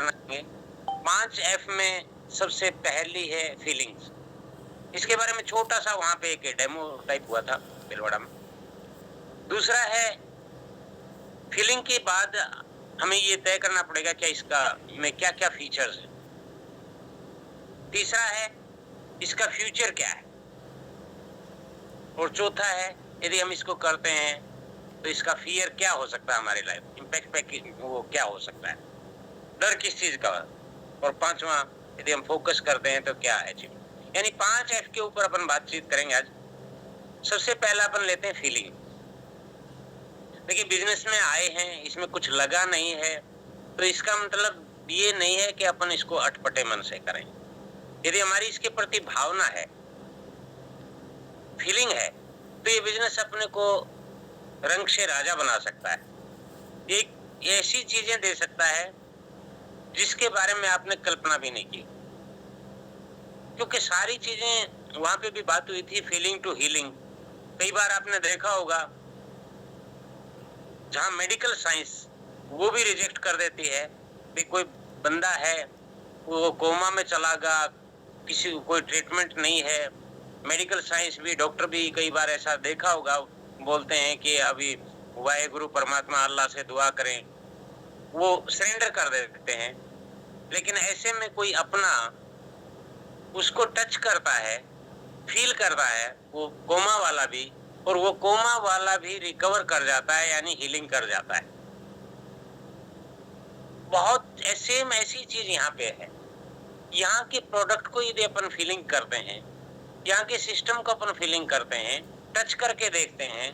करना चाहेंगे। 5 एफ में सबसे पहली है फीलिंग्स। इसके बारे में छोटा-सा वहाँ पे एक डेमो टाइप हुआ था भीलवाड़ा में। दूसरा है फीलिंग के बाद हमें ये तय करना पड़ेगा क्या इसका में क्या-क्या फीचर्स हैं। तीसरा है इसका फ्यूचर क्या है? और चौथा है यदि हम इसको करते हैं तो इसका फियर क्या हो सकता है हमारी लाइफ, इम्पैक्ट पे वो क्या हो सकता है, डर किस चीज का, और पांचवा यदि हम फोकस करते हैं तो क्या अचीव। यानी 5 एफ के ऊपर अपन बातचीत करेंगे आज। सबसे पहला अपन लेते हैं फीलिंग। देखिए बिजनेस में आए हैं, इसमें कुछ लगा नहीं है तो इसका मतलब ये नहीं है कि अपन इसको अटपटे मन से करें। यदि हमारी इसके प्रति भावना है, फीलिंग है, तो ये बिजनेस अपने को रंग से राजा बना सकता है। एक ऐसी चीजें दे सकता है जिसके बारे में आपने कल्पना भी नहीं की, क्योंकि सारी चीजें वहां पे भी बात हुई थी फीलिंग टू हीलिंग। कई बार आपने देखा होगा जहां मेडिकल साइंस वो भी रिजेक्ट कर देती है कि कोई बंदा है वो कोमा में चला गया, किसी को कोई ट्रीटमेंट नहीं है। मेडिकल साइंस भी, डॉक्टर भी कई बार ऐसा देखा होगा, बोलते हैं कि अभी वाहेगुरु परमात्मा अल्लाह से दुआ करें, वो सरेंडर कर देते हैं। लेकिन ऐसे में कोई अपना उसको टच करता है, फील करता है, वो कोमा वाला भी, और वो कोमा वाला भी रिकवर कर जाता है, यानी हीलिंग कर जाता है। बहुत सेम ऐसी चीज यहाँ पे है। यहाँ के प्रोडक्ट को यदि अपन फीलिंग करते हैं, यहाँ के सिस्टम को अपन फीलिंग करते हैं, टच करके देखते हैं,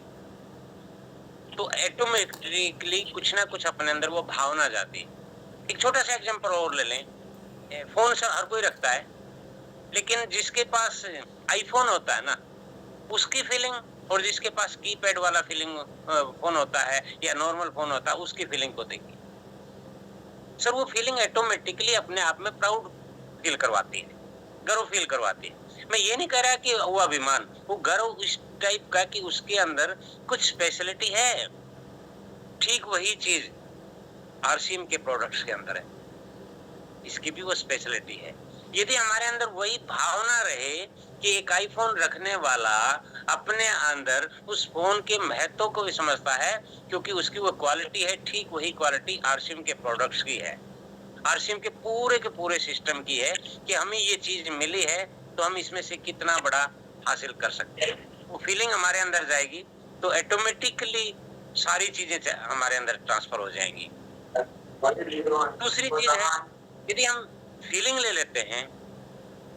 तो ऑटोमेटिकली कुछ ना कुछ अपने अंदर वो भावना जाती है। एक छोटा सा एग्जांपल और ले लें। फोन से हर कोई रखता है, लेकिन जिसके पास आईफोन होता है ना, उसकी फीलिंग और जिसके पास कीपैड वाला फीलिंग फोन होता है या नॉर्मल फोन होता है, उसकी फीलिंग को देखिए सर। वो फीलिंग ऑटोमेटिकली अपने आप में प्राउड फील करवाती है, गर्व फील करवाती है। मैं ये नहीं कह रहा कि वो अभिमान, वो गर्व इस टाइप का कि उसके अंदर कुछ स्पेशलिटी है। ठीक वही चीज आरसीएम के प्रोडक्ट्स के अंदर है, इसकी भी वो स्पेशलिटी है। यदि हमारे अंदर वही भावना रहे कि एक आईफोन रखने वाला अपने अंदर उस फोन के महत्व को भी समझता है, क्योंकि उसकी वो क्वालिटी है, ठीक वही क्वालिटी आरसीएम के प्रोडक्ट्स की है, आरसीएम के पूरे सिस्टम की है कि हमें ये चीज मिली है तो हम इसमें से कितना बड़ा हासिल कर सकते हैं। वो फीलिंग हमारे अंदर जाएगी तो ऑटोमेटिकली सारी चीजें हमारे अंदर ट्रांसफर हो जाएंगी। दूसरी चीज है, यदि हम फीलिंग ले लेते हैं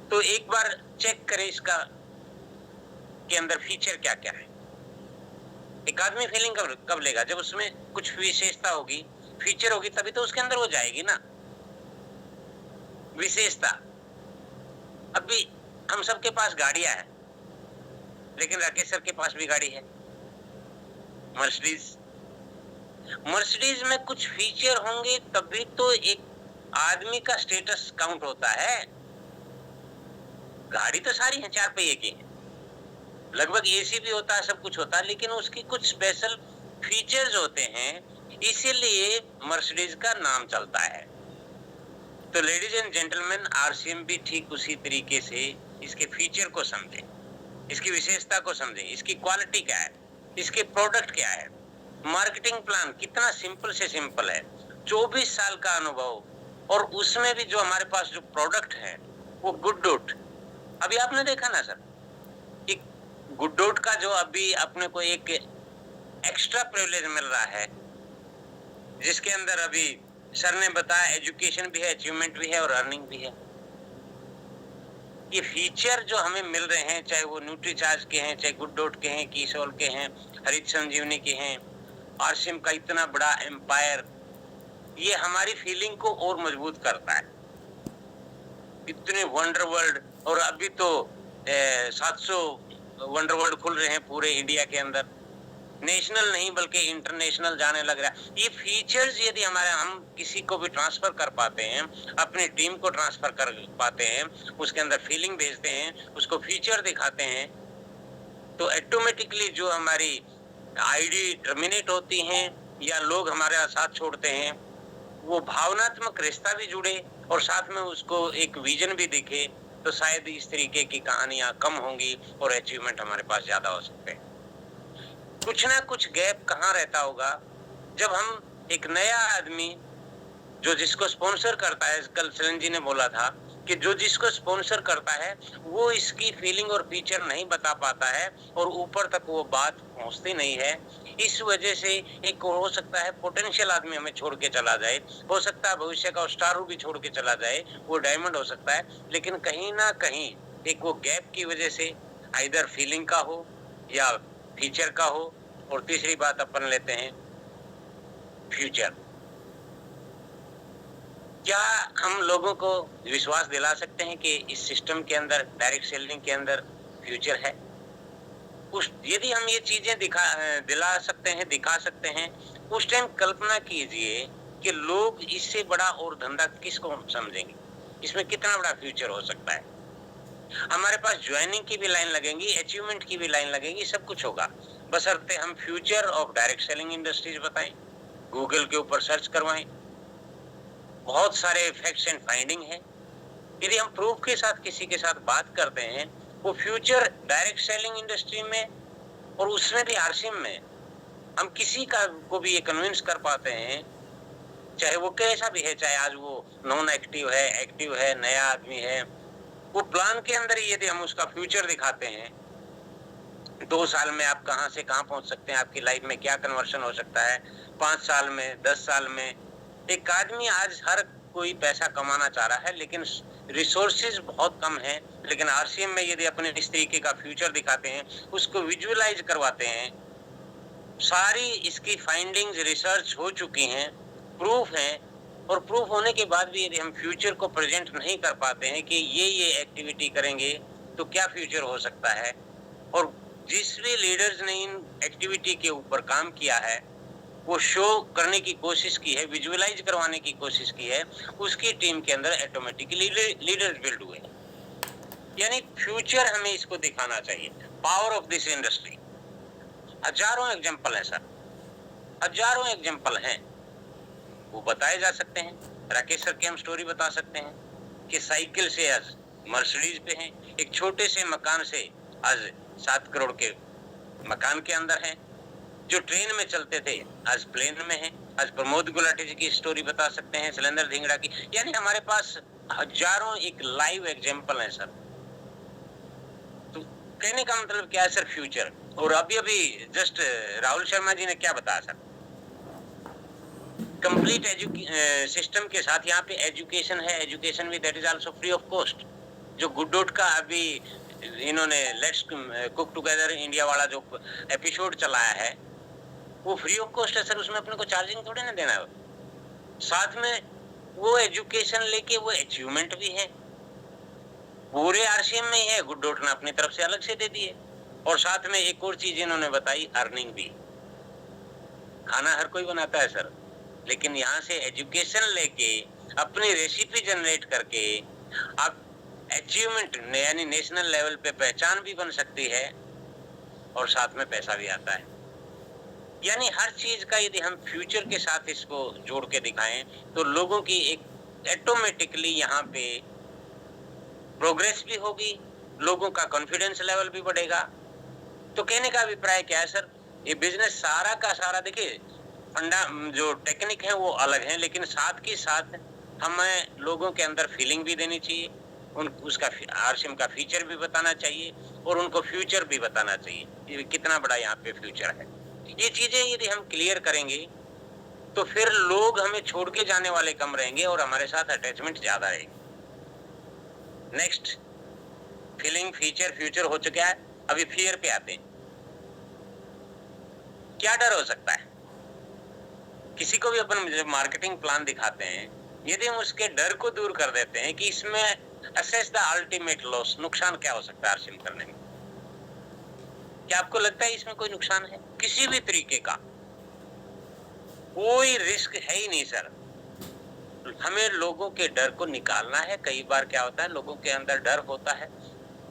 तो एक बार चेक करें इसका के अंदर फीचर क्या क्या है। एक आदमी फीलिंग कब लेगा? जब उसमें कुछ विशेषता होगी, फीचर होगी, तभी तो उसके अंदर वो जाएगी ना विशेषता। अभी हम सबके पास गाड़ियां हैं, लेकिन राकेश सर के पास भी गाड़ी है, मर्सिडीज। मर्सिडीज में कुछ फीचर होंगे तभी तो एक आदमी का स्टेटस काउंट होता है। गाड़ी तो सारी है, 4 पहिए की है, लगभग एसी भी होता है, सब कुछ होता है, लेकिन उसकी कुछ स्पेशल फीचर्स होते हैं, इसीलिए मर्सिडीज का नाम चलता है। तो लेडीज एंड जेंटलमैन, आरसीएम भी ठीक उसी तरीके से इसके फीचर को समझें, इसकी विशेषता को समझें, इसकी क्वालिटी क्या है, इसके प्रोडक्ट क्या है। मार्केटिंग प्लान कितना सिंपल से सिंपल है, 24 साल का अनुभव, और उसमें भी जो हमारे पास जो प्रोडक्ट है वो गुड। अभी आपने देखा ना सर, एक गुड का जो अभी अपने को एक एक्स्ट्रा प्रिविलेज मिल रहा है, जिसके अंदर अभी सर ने बताया एजुकेशन भी है, अचीवमेंट भी है और अर्निंग भी है। ये फीचर जो हमें मिल रहे हैं, चाहे वो न्यूट्रीचार्ज के हैं, चाहे गुड के हैं, कीसोल के हैं, हरित संजीवनी के हैं, आरसीएम का इतना बड़ा एम्पायर, ये हमारी फीलिंग को और मजबूत करता है। इतने वंडर वर्ल्ड, और अभी तो 700 वंडर वर्ल्ड खुल रहे हैं पूरे इंडिया के अंदर, नेशनल नहीं बल्कि इंटरनेशनल जाने लग रहा है। ये फीचर्स यदि हम किसी को भी ट्रांसफर कर पाते हैं, अपनी टीम को ट्रांसफर कर पाते हैं, उसके अंदर फीलिंग भेजते हैं, उसको फीचर दिखाते हैं, तो ऑटोमेटिकली जो हमारी आईडी टर्मिनेट होती हैं या लोग हमारे साथ छोड़ते हैं, वो भावनात्मक रिश्ता भी जुड़े और साथ में उसको एक विजन भी दिखे, तो शायद इस तरीके की कहानियां कम होंगी और अचीवमेंट हमारे पास ज्यादा हो सकते हैं। कुछ ना कुछ गैप कहाँ रहता होगा, जब हम एक नया आदमी जो जिसको स्पॉन्सर करता है, कल सलन जी ने बोला था कि जो जिसको स्पॉन्सर करता है वो इसकी फीलिंग और फीचर नहीं बता पाता है और ऊपर तक वो बात पहुंचती नहीं है। इस वजह से एक हो सकता है पोटेंशियल आदमी हमें छोड़ के चला जाए, हो सकता है भविष्य का स्टार भी छोड़ के चला जाए, वो डायमंड हो सकता है, लेकिन कहीं ना कहीं एक वो गैप की वजह से आइदर फीलिंग का हो या फीचर का हो। और तीसरी बात अपन लेते हैं फ्यूचर। क्या हम लोगों को विश्वास दिला सकते हैं कि इस सिस्टम के अंदर, डायरेक्ट सेलिंग के अंदर फ्यूचर है? यदि हम ये चीजें दिला सकते हैं, दिखा सकते हैं, उस टाइम कल्पना कीजिए कि लोग इससे बड़ा और धंधा किसको समझेंगे, इसमें कितना बड़ा फ्यूचर हो सकता है। हमारे पास ज्वाइनिंग की भी लाइन लगेंगी, अचीवमेंट की भी लाइन लगेगी, सब कुछ होगा, बशर्ते हम future of direct selling industries बताएं, गूगल के ऊपर सर्च करवाएं, बहुत सारे फैक्ट्स एंड फाइंडिंग है। यदि हम प्रूफ के साथ किसी के साथ बात करते हैं, वो फ्यूचर डायरेक्ट सेलिंग इंडस्ट्री में और उसमें भी आरसीएम में हम किसी का को भी ये कन्विंस कर पाते हैं, चाहे वो कैसा भी है, चाहे आज वो नॉन एक्टिव है, एक्टिव है, नया आदमी है, वो प्लान के अंदर ही यदि हम उसका फ्यूचर दिखाते हैं, 2 साल में आप कहां से कहां पहुंच सकते हैं, आपकी लाइफ में क्या कन्वर्शन हो सकता है, 5 साल में, 10 साल में। एक आदमी, आज हर कोई पैसा कमाना चाह रहा है लेकिन रिसोर्सेज बहुत कम है, लेकिन आरसीएम में यदि अपने इस तरीके का फ्यूचर दिखाते हैं, उसको विजुअलाइज करवाते हैं, सारी इसकी फाइंडिंग्स रिसर्च हो चुकी हैं, प्रूफ है, और प्रूफ होने के बाद भी यदि हम फ्यूचर को प्रेजेंट नहीं कर पाते हैं कि ये एक्टिविटी करेंगे तो क्या फ्यूचर हो सकता है, और जिस भी लीडर्स ने इन एक्टिविटी के ऊपर काम किया है, वो शो करने की कोशिश की है, विजुअलाइज करवाने की कोशिश की है, उसकी टीम के अंदर ऑटोमेटिकली लीडर्स बिल्ड हुए। यानी फ्यूचर हमें इसको दिखाना चाहिए, पावर ऑफ दिस इंडस्ट्री। हजारों एग्जांपल है सर, हजारों एग्जांपल हैं, वो बताए जा सकते हैं। राकेश सर की हम स्टोरी बता सकते हैं कि साइकिल से आज मर्सिडीज पे हैं, एक छोटे से मकान से आज 7 करोड़ के मकान के अंदर हैं, जो ट्रेन में चलते थे आज प्लेन में हैं। आज प्रमोद गुलाटी जी की स्टोरी बता सकते हैं, शैलेंद्र धिंगड़ा की, यानी हमारे पास हजारों एक लाइव एग्जांपल है सर। तो कहने का मतलब क्या है सर, फ्यूचर। और अभी जस्ट राहुल शर्मा जी ने क्या बताया सर, कंप्लीट सिस्टम के साथ यहाँ पे एजुकेशन है, एजुकेशन भी that is also free of cost. जो गुड का अभी इन्होंने लेट्स कुक टुगेदर इंडिया वाला जो एपिसोड चलाया है, वो फ्री ऑफ कॉस्ट है सर, उसमें अपने को चार्जिंग थोड़ी ना देना है। साथ में वो एजुकेशन लेके वो अचीवमेंट भी है, पूरे आरसीएम में ही है, गुड डॉट ने अपनी तरफ से अलग से दे दिए। और साथ में एक और चीज इन्होंने बताई, अर्निंग भी। खाना हर कोई बनाता है सर, लेकिन यहाँ से एजुकेशन लेके अपनी रेसिपी जनरेट करके आप अचीवमेंट यानी नेशनल लेवल पे पहचान भी बन सकती है और साथ में पैसा भी आता है। यानी हर चीज का यदि हम फ्यूचर के साथ इसको जोड़ के दिखाएं तो लोगों की एक ऑटोमेटिकली यहाँ पे प्रोग्रेस भी होगी, लोगों का कॉन्फिडेंस लेवल भी बढ़ेगा। तो कहने का अभिप्राय क्या है सर, ये बिजनेस सारा का सारा, देखिए फंडा जो टेक्निक है वो अलग है, लेकिन साथ के साथ हमें लोगों के अंदर फीलिंग भी देनी चाहिए, उसका आरसीएम का फीचर भी बताना चाहिए और उनको फ्यूचर भी बताना चाहिए, ये कितना बड़ा यहाँ पे फ्यूचर है। ये चीजें यदि हम क्लियर करेंगे तो फिर लोग हमें छोड़ के जाने वाले कम रहेंगे और हमारे साथ अटैचमेंट ज्यादा रहेगी। नेक्स्ट, फीलिंग, फीचर, फ्यूचर हो चुका है, अभी फियर पे आते हैं। क्या डर हो सकता है? किसी को भी अपन जब मार्केटिंग प्लान दिखाते हैं, यदि हम उसके डर को दूर कर देते हैं कि इसमें असेस द अल्टीमेट लॉस, नुकसान क्या हो सकता है आरसीएम करने में, क्या आपको लगता है इसमें कोई नुकसान है? किसी भी तरीके का कोई रिस्क है ही नहीं सर। हमें लोगों के डर को निकालना है। कई बार क्या होता है, लोगों के अंदर डर होता है,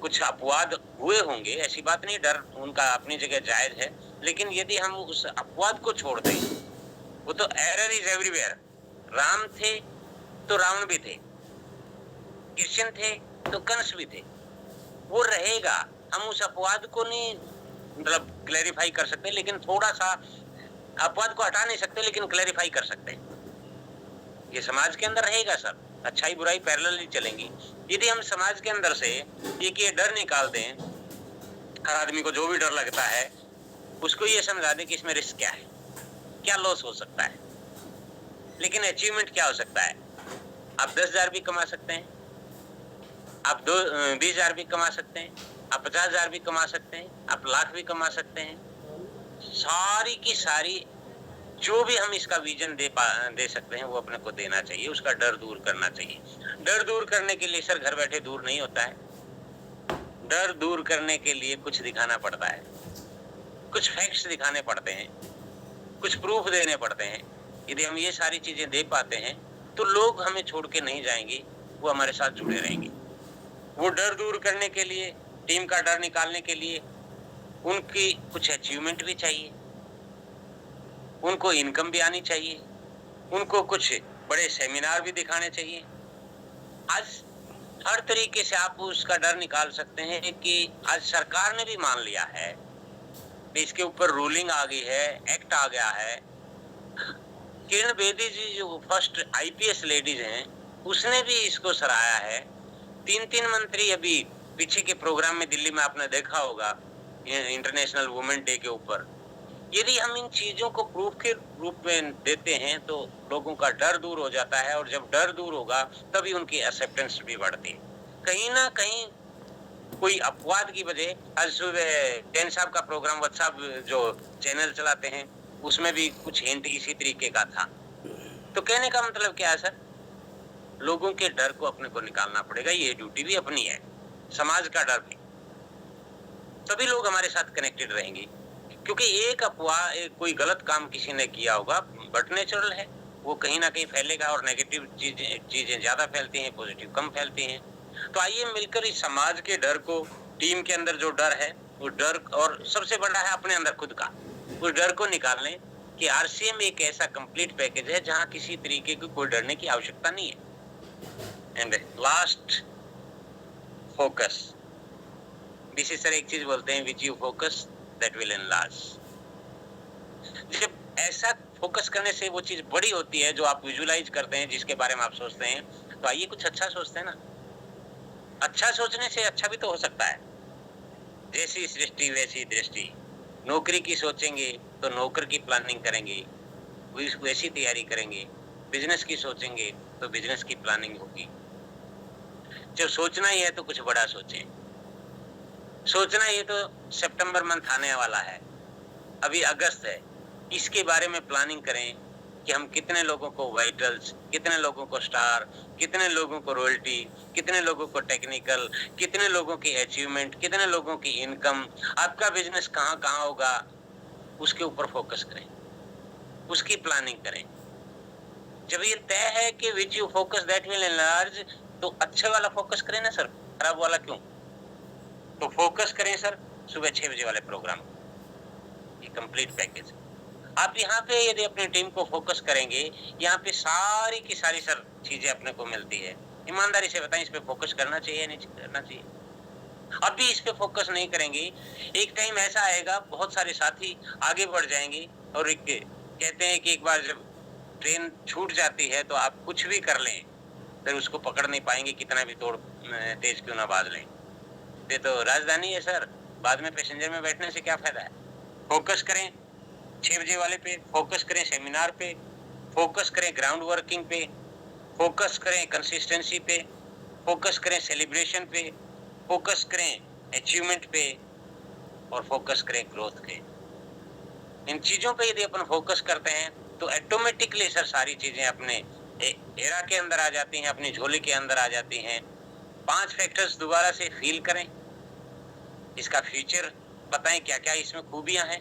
कुछ अपवाद हुए होंगे, ऐसी बात नहीं, डर उनका अपनी जगह जायज है, लेकिन यदि हम उस अपवाद को छोड़ दें, वो तो एरर इज एवरीवेयर, राम थे तो रावण भी थे, कृष्ण थे तो कंस भी थे। वो रहेगा, हम उस अपवाद को नहीं मतलब क्लैरिफाई कर सकते, लेकिन थोड़ा सा अपवाद को हटा नहीं सकते, लेकिन क्लैरिफाई कर सकते हैं। ये समाज के अंदर रहेगा सर, अच्छाई बुराई पैरेलली चलेंगी। यदि हम समाज के अंदर से एक ये डर निकाल दें, हर आदमी को जो भी डर लगता है उसको ये समझा दें कि इसमें रिस्क क्या है, क्या लॉस हो सकता है, लेकिन अचीवमेंट क्या हो सकता है। आप 10,000 भी कमा सकते हैं, आप 20,000 भी कमा सकते हैं, आप 50,000 भी कमा सकते हैं, आप लाख भी कमा सकते हैं। सारी की सारी जो भी हम इसका विजन दे सकते हैं वो अपने को देना चाहिए, उसका डर दूर करना चाहिए। डर दूर करने के लिए सर घर बैठे दूर नहीं होता है। डर दूर करने के लिए कुछ दिखाना पड़ता है, कुछ फैक्ट्स दिखाने पड़ते हैं, कुछ प्रूफ देने पड़ते हैं। यदि हम ये सारी चीजें दे पाते हैं तो लोग हमें छोड़ के नहीं जाएंगे, वो हमारे साथ जुड़े रहेंगे। वो डर दूर करने के लिए, टीम का डर निकालने के लिए उनकी कुछ अचीवमेंट भी चाहिए, उनको इनकम भी आनी चाहिए, उनको कुछ बड़े सेमिनार भी दिखाने चाहिए। आज हर तरीके से आप उसका डर निकाल सकते हैं कि आज सरकार ने भी मान लिया है, इसके ऊपर रूलिंग आ गई है, एक्ट आ गया है। किरण बेदी जी जो फर्स्ट आईपीएस लेडीज हैं, उसने भी इसको सराहा है। 3 मंत्री अभी पीछे के प्रोग्राम में दिल्ली में आपने देखा होगा इंटरनेशनल वुमेन डे के ऊपर। यदि हम इन चीजों को प्रूफ के रूप में देते हैं तो लोगों का डर दूर हो जाता है, और जब डर दूर होगा तभी उनकी एक्सेप्टेंस भी बढ़ती है। कहीं ना कहीं कोई अपवाद की वजह, आज सुबह जैन साहब का प्रोग्राम व्हाट्सएप जो चैनल चलाते हैं उसमें भी कुछ हिंट इसी तरीके का था। तो कहने का मतलब क्या है सर, लोगों के डर को अपने को निकालना पड़ेगा, ये ड्यूटी भी अपनी है, समाज का डर भी, तभी लोग हमारे साथ कनेक्टेड रहेंगे। क्योंकि एक अफवाह, कोई गलत काम किसी ने किया होगा, बट नेचुरल है, वो कहीं ना कहीं फैलेगा, और नेगेटिव चीजें ज्यादा फैलती हैं, पॉजिटिव कम फैलती हैं। तो आइए मिलकर इस समाज के डर को, टीम के अंदर जो डर है वो डर, और सबसे बड़ा है अपने अंदर खुद का, उस डर को निकाल लें कि आरसीएम एक ऐसा कंप्लीट पैकेज है जहां किसी तरीके की कोई डरने की आवश्यकता नहीं है। And last, focus. BC sir एक चीज बोलते हैं, which you focus that will enlarge. जब ऐसा फोकस करने से वो चीज बड़ी होती है जो आप विजुलाइज करते हैं, जिसके बारे में आप सोचते हैं, तो आइए कुछ अच्छा सोचते हैं ना। अच्छा सोचने से अच्छा भी तो हो सकता है। जैसी सृष्टि वैसी दृष्टि। नौकरी की सोचेंगे तो नौकर की प्लानिंग करेंगे, वैसी तैयारी करेंगे। बिजनेस की सोचेंगे तो बिजनेस की प्लानिंग होगी। जब सोचना ही है तो कुछ बड़ा सोचें। सोचना ये तो सितंबर मंथ आने वाला है, अभी अगस्त है, इसके बारे में प्लानिंग करें कि हम कितने लोगों को वाइटल्स, कितने लोगों को स्टार, कितने लोगों को रॉयल्टी, कितने लोगों को टेक्निकल, कितने लोगों की अचीवमेंट, कितने लोगों की इनकम, आपका बिजनेस कहाँ कहाँ होगा, उसके ऊपर फोकस करें, उसकी प्लानिंग करें। जब ये तय है कि which you focus that will enlarge, तो अच्छे वाला फोकस करें ना सर, खराब वाला क्यों। तो फोकस करें सर सुबह 6 बजे वाले प्रोग्राम, ये कंप्लीट पैकेज। आप यहाँ पे यदि अपनी टीम को फोकस करेंगे, यहाँ पे सारी की सारी सर चीजें अपने को मिलती है। ईमानदारी से बताएं, इस पे फोकस करना चाहिए नहीं करना चाहिए। अभी इस पे फोकस नहीं करेंगे, एक टाइम ऐसा आएगा बहुत सारे साथी आगे बढ़ जाएंगे, और एक कहते हैं कि एक बार जब ट्रेन छूट जाती है तो आप कुछ भी कर लें फिर उसको पकड़ नहीं पाएंगे, कितना भी तोड़ तेज क्यों ना बाज लें। ये तो राजधानी है सर, बाद में पैसेंजर में बैठने से क्या फायदा है। फोकस करें 6 बजे वाले पे, फोकस करें सेमिनार पे, फोकस करें ग्राउंड वर्किंग पे, फोकस करें कंसिस्टेंसी पे, फोकस करें सेलिब्रेशन पे, फोकस करें अचीवमेंट पे, और फोकस करें ग्रोथ पे। इन चीजों पे यदि अपन फोकस करते हैं तो ऑटोमेटिकली सर सारी चीजें अपने एरा के अंदर आ जाती हैं, अपनी झोली के अंदर आ जाती हैं। 5 फैक्टर्स दोबारा से फील करें, इसका फ्यूचर बताएं क्या क्या इसमें खूबियां हैं।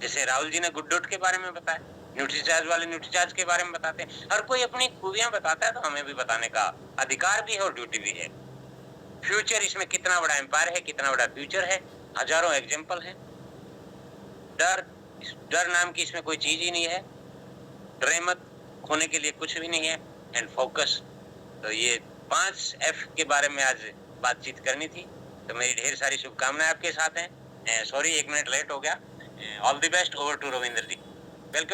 जैसे राहुल जी ने गुड डॉट के बारे में बताया, न्यूट्रीचार्ज वाले न्यूट्रीचार्ज के बारे में बताते हैं। हर कोई अपनी खूबियां बताता है, तो हमें भी बताने का अधिकार भी है और ड्यूटी भी है। फ्यूचर, इसमें कितना बड़ा एम्पायर है, कितना बड़ा फ्यूचर है, हजारों एग्जाम्पल है। डर नाम की इसमें कोई चीज ही नहीं है, डरे मत, खोने के लिए कुछ भी नहीं है, एंड फोकस। तो ये 5 F के बारे में आज बातचीत करनी थी। तो मेरी ढेर सारी शुभकामनाएं आपके साथ हैं। सॉरी 1 मिनट लेट हो गया। All the best. Over to Ravindra ji. Welcome.